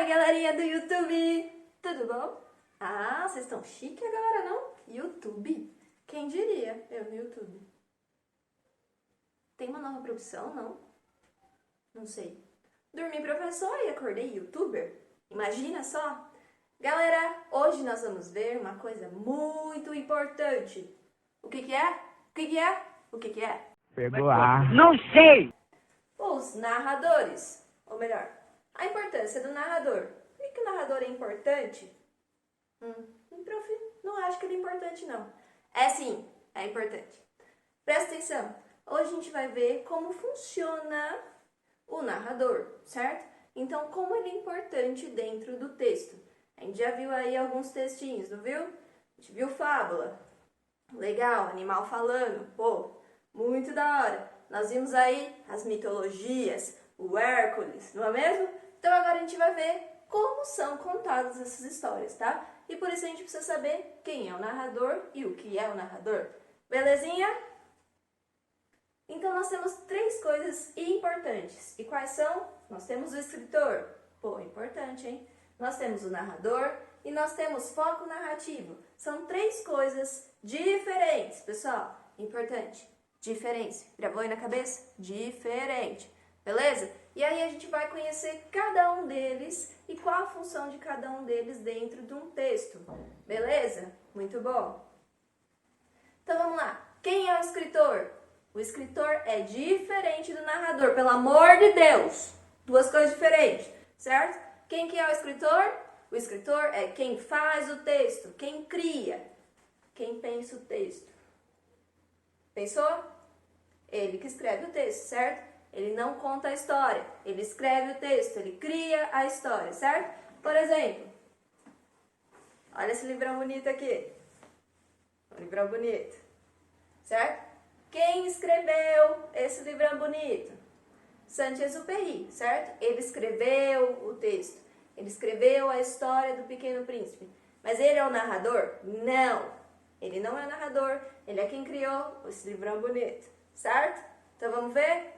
Oi, galerinha do YouTube! Tudo bom? Ah, vocês estão chique agora, não? YouTube? Quem diria? Eu no YouTube. Tem uma nova profissão, não? Não sei. Dormi professor e acordei youtuber? Imagina só! Galera, hoje nós vamos ver uma coisa muito importante. O que é? O que é? O que é? Pegou ar. Não sei! Os narradores. Ou melhor, a importância do narrador. Por que o narrador é importante? Prof, não acho que ele é importante, não. É sim, é importante. Presta atenção. Hoje a gente vai ver como funciona o narrador, certo? Então, como ele é importante dentro do texto. A gente já viu aí alguns textinhos, não viu? A gente viu fábula. Legal, animal falando. Pô, muito da hora. Nós vimos aí as mitologias, o Hércules, não é mesmo? Então agora a gente vai ver como são contadas essas histórias, tá? E por isso a gente precisa saber quem é o narrador e o que é o narrador. Belezinha? Então nós temos três coisas importantes. E quais são? Nós temos o escritor. Pô, importante, hein? Nós temos o narrador e nós temos foco narrativo. São três coisas diferentes, pessoal. Importante. Diferente. Gravou aí na cabeça? Diferente. Beleza? E aí a gente vai conhecer cada um deles e qual a função de cada um deles dentro de um texto. Beleza? Muito bom. Então vamos lá. Quem é o escritor? O escritor é diferente do narrador, pelo amor de Deus. Duas coisas diferentes, certo? Quem que é o escritor? O escritor é quem faz o texto, quem cria, quem pensa o texto. Pensou? Ele que escreve o texto, certo? Ele não conta a história, ele escreve o texto, ele cria a história, certo? Por exemplo, olha esse livrão bonito aqui. Um livrão bonito, certo? Quem escreveu esse livrão bonito? Saint-Exupéry, certo? Ele escreveu o texto, ele escreveu a história do Pequeno Príncipe. Mas ele é o narrador? Não, ele não é o narrador, ele é quem criou esse livrão bonito, certo? Então vamos ver?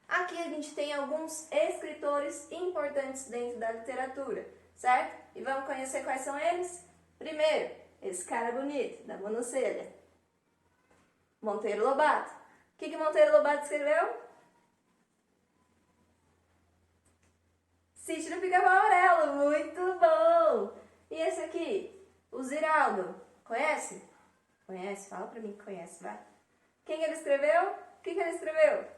Aqui a gente tem alguns escritores importantes dentro da literatura, certo? E vamos conhecer quais são eles? Primeiro, esse cara bonito, da monocelha. Monteiro Lobato. O que Monteiro Lobato escreveu? Sítio do Pica-Pau Amarelo, muito bom! E esse aqui, o Ziraldo, conhece? Conhece? Fala pra mim que conhece, vai. Quem ele escreveu? O que ele escreveu?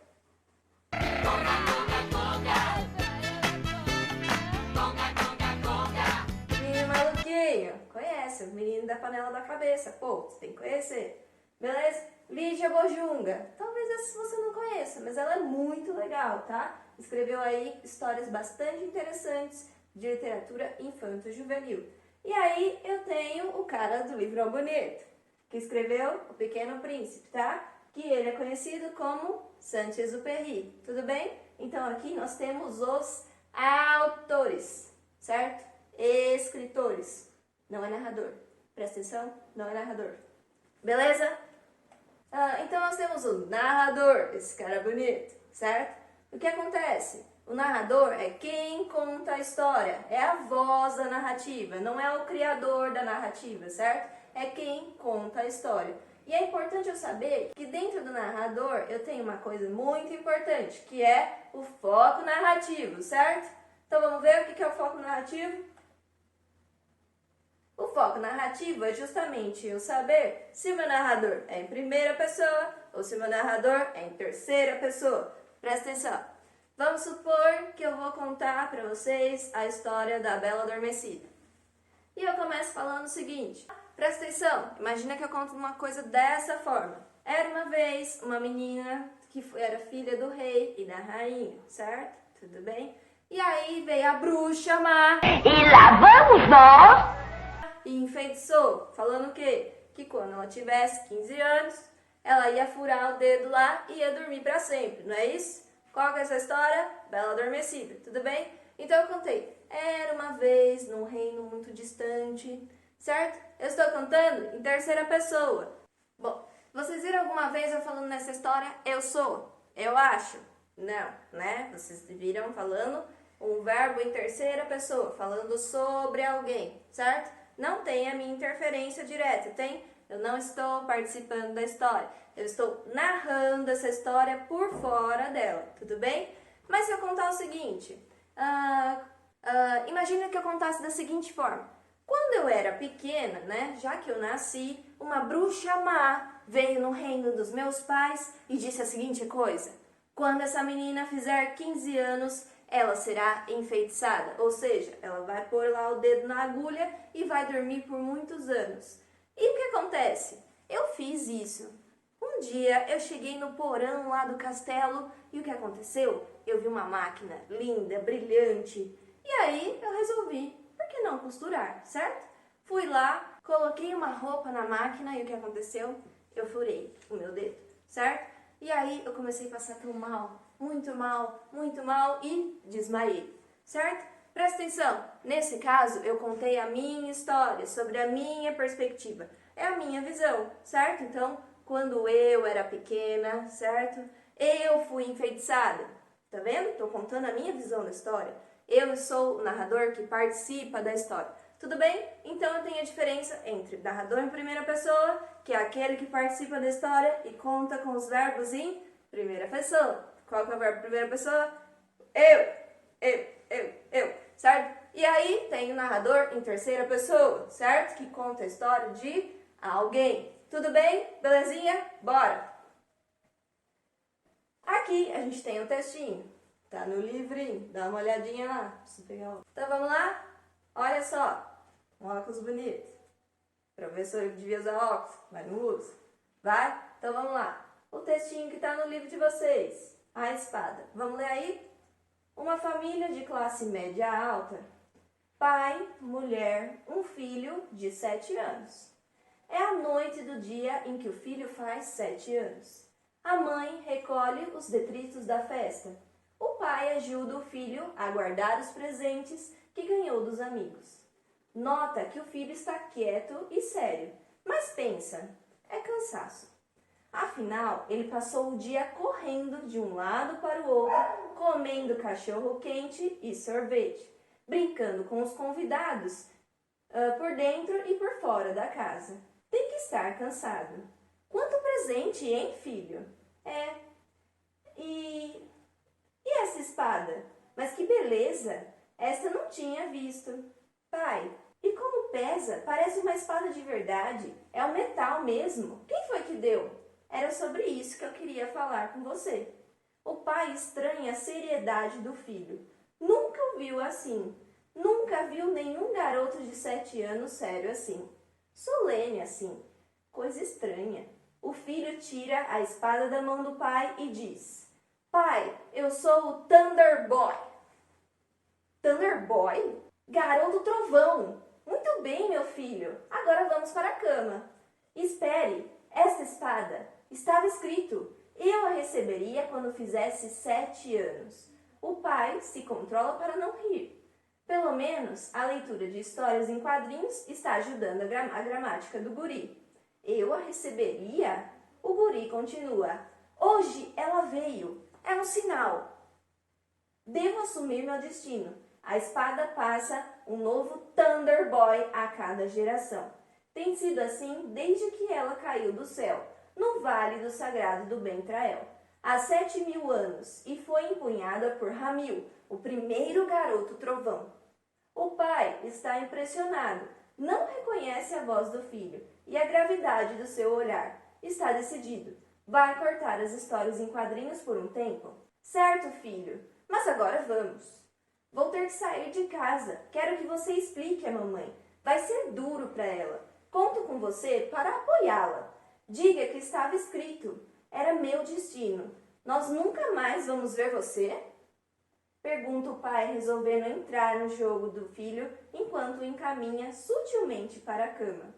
Menino Maluquinho, conhece? O menino da panela da cabeça. Pô, você tem que conhecer. Beleza? Lígia Bojunga. Talvez essa você não conheça, mas ela é muito legal, tá? Escreveu aí histórias bastante interessantes de literatura infanto-juvenil. E aí eu tenho o cara do Livrão Bonito, que escreveu O Pequeno Príncipe, tá? Que ele é conhecido como Saint-Exupéry, tudo bem? Então aqui nós temos os autores, certo? Escritores, não é narrador. Presta atenção, não é narrador. Beleza? Então nós temos o narrador, esse cara bonito, certo? O que acontece? O narrador é quem conta a história, é a voz da narrativa, não é o criador da narrativa, certo? É quem conta a história. E é importante eu saber que dentro do narrador eu tenho uma coisa muito importante, que é o foco narrativo, certo? Então vamos ver o que é o foco narrativo? O foco narrativo é justamente eu saber se o meu narrador é em primeira pessoa ou se o meu narrador é em terceira pessoa. Presta atenção. Vamos supor que eu vou contar para vocês a história da Bela Adormecida. E eu começo falando o seguinte. Presta atenção, imagina que eu conto uma coisa dessa forma. Era uma vez uma menina que era filha do rei e da rainha, certo? Tudo bem? E aí veio a bruxa má. E lá vamos nós! E enfeitiçou, falando o quê? Que quando ela tivesse 15 anos, ela ia furar o dedo lá e ia dormir para sempre, não é isso? Qual que é essa história? Bela Adormecida, tudo bem? Então eu contei, era uma vez num reino muito distante, certo? Eu estou contando em terceira pessoa. Bom, vocês viram alguma vez eu falando nessa história, eu sou, eu acho, Não, né? Vocês viram falando um verbo em terceira pessoa, falando sobre alguém, certo? Não tem a minha interferência direta, tem? Eu não estou participando da história. Eu estou narrando essa história por fora dela, tudo bem? Mas se eu contar o seguinte, imagina que eu contasse da seguinte forma. Quando eu era pequena, né, já que eu nasci, uma bruxa má veio no reino dos meus pais e disse a seguinte coisa: quando essa menina fizer 15 anos, ela será enfeitiçada, ou seja, ela vai pôr lá o dedo na agulha e vai dormir por muitos anos. E o que acontece? Eu fiz isso. Um dia eu cheguei no porão lá do castelo e o que aconteceu? Eu vi uma máquina linda, brilhante. E aí eu resolvi, por que não costurar, certo? Fui lá, coloquei uma roupa na máquina e o que aconteceu? Eu furei o meu dedo, certo? E aí eu comecei a passar tão mal, muito mal e desmaiei, certo? Presta atenção, nesse caso eu contei a minha história, sobre a minha perspectiva, é a minha visão, certo? Então, quando eu era pequena, certo? Eu fui enfeitiçada, tá vendo? Tô contando a minha visão da história. Eu sou o narrador que participa da história. Tudo bem? Então eu tenho a diferença entre narrador em primeira pessoa, que é aquele que participa da história e conta com os verbos em primeira pessoa. Qual que é o verbo em primeira pessoa? Eu, certo? E aí tem o narrador em terceira pessoa, certo? Que conta a história de alguém. Tudo bem? Belezinha? Bora! Aqui a gente tem o textinho. Tá no livrinho, dá uma olhadinha lá. Preciso pegar o... Então vamos lá? Olha só, um óculos bonito. Professor devia usar óculos, mas não usa. Vai? Então vamos lá. O textinho que tá no livro de vocês. A espada. Vamos ler aí? Uma família de classe média alta. Pai, mulher, um filho de 7 anos. É a noite do dia em que o filho faz 7 anos. A mãe recolhe os detritos da festa. O pai ajuda o filho a guardar os presentes que ganhou dos amigos. Nota que o filho está quieto e sério, mas pensa, é cansaço. Afinal, ele passou o dia correndo de um lado para o outro, comendo cachorro quente e sorvete, brincando com os convidados por dentro e por fora da casa. Tem que estar cansado. Quanto presente, hein, filho? E essa espada? Mas que beleza! Esta não tinha visto. Pai, e como pesa? Parece uma espada de verdade. É um metal mesmo. Quem foi que deu? Era sobre isso que eu queria falar com você. O pai estranha a seriedade do filho. Nunca o viu assim. Nunca viu nenhum garoto de 7 anos sério assim. Solene assim. Coisa estranha. O filho tira a espada da mão do pai e diz: Pai, eu sou o Thunder Boy. Thunder Boy? Garoto trovão. Muito bem, meu filho. Agora vamos para a cama. Espere, esta espada. Estava escrito: eu a receberia quando fizesse 7 anos. O pai se controla para não rir. Pelo menos a leitura de histórias em quadrinhos está ajudando a gramática do guri. Eu a receberia? O guri continua. Hoje ela veio. É um sinal. Devo assumir meu destino. A espada passa um novo Thunder Boy a cada geração. Tem sido assim desde que ela caiu do céu, no Vale do Sagrado do Ben-Trael, há 7.000 anos, e foi empunhada por Ramil, o primeiro garoto trovão. O pai está impressionado, não reconhece a voz do filho e a gravidade do seu olhar. Está decidido. Vai cortar as histórias em quadrinhos por um tempo? Certo, filho, mas agora vamos. Vou ter que sair de casa. Quero que você explique a mamãe. Vai ser duro para ela. Conto com você para apoiá-la. Diga que estava escrito. Era meu destino. Nós nunca mais vamos ver você? Pergunta o pai, resolvendo entrar no jogo do filho enquanto o encaminha sutilmente para a cama.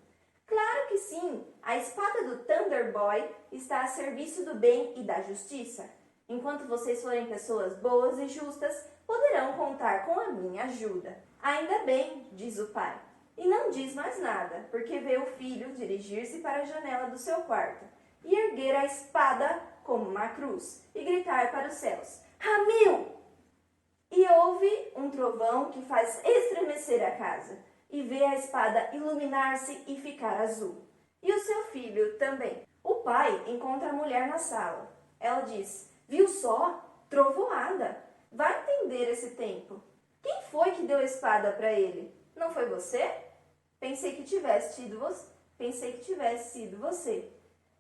Claro que sim! A espada do Thunder Boy está a serviço do bem e da justiça. Enquanto vocês forem pessoas boas e justas, poderão contar com a minha ajuda. Ainda bem, diz o pai. E não diz mais nada, porque vê o filho dirigir-se para a janela do seu quarto e erguer a espada como uma cruz e gritar para os céus: Ramil! E houve um trovão que faz estremecer a casa, e vê a espada iluminar-se e ficar azul. E o seu filho também. O pai encontra a mulher na sala. Ela diz: viu só? Trovoada! Vai entender esse tempo. Quem foi que deu a espada para ele? Não foi você? Pensei que tivesse sido você.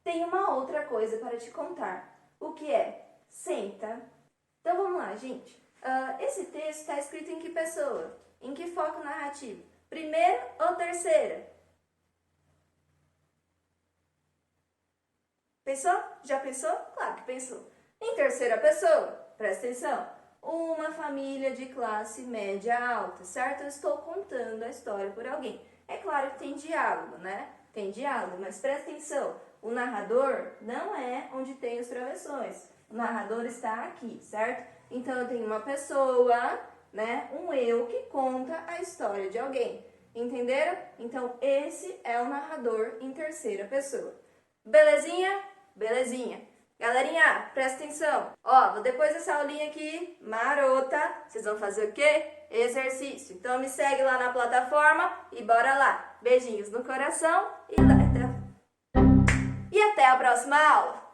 Tenho uma outra coisa para te contar. O que é? Senta. Então vamos lá, gente. Esse texto está escrito em que pessoa? Em que foco narrativo? Primeira ou terceira? Pensou? Já pensou? Claro que pensou. Em terceira pessoa, presta atenção. Uma família de classe média alta, certo? Eu estou contando a história por alguém. É claro que tem diálogo, né? Tem diálogo, mas presta atenção. O narrador não é onde tem os travessões. O narrador está aqui, certo? Então eu tenho uma pessoa, né? Um eu que conta a história de alguém. Entenderam? Então esse é o narrador em terceira pessoa. Belezinha? Belezinha. Galerinha, presta atenção. Ó, depois dessa aulinha aqui, marota, vocês vão fazer o quê? Exercício. Então me segue lá na plataforma e bora lá. Beijinhos no coração e até a próxima aula.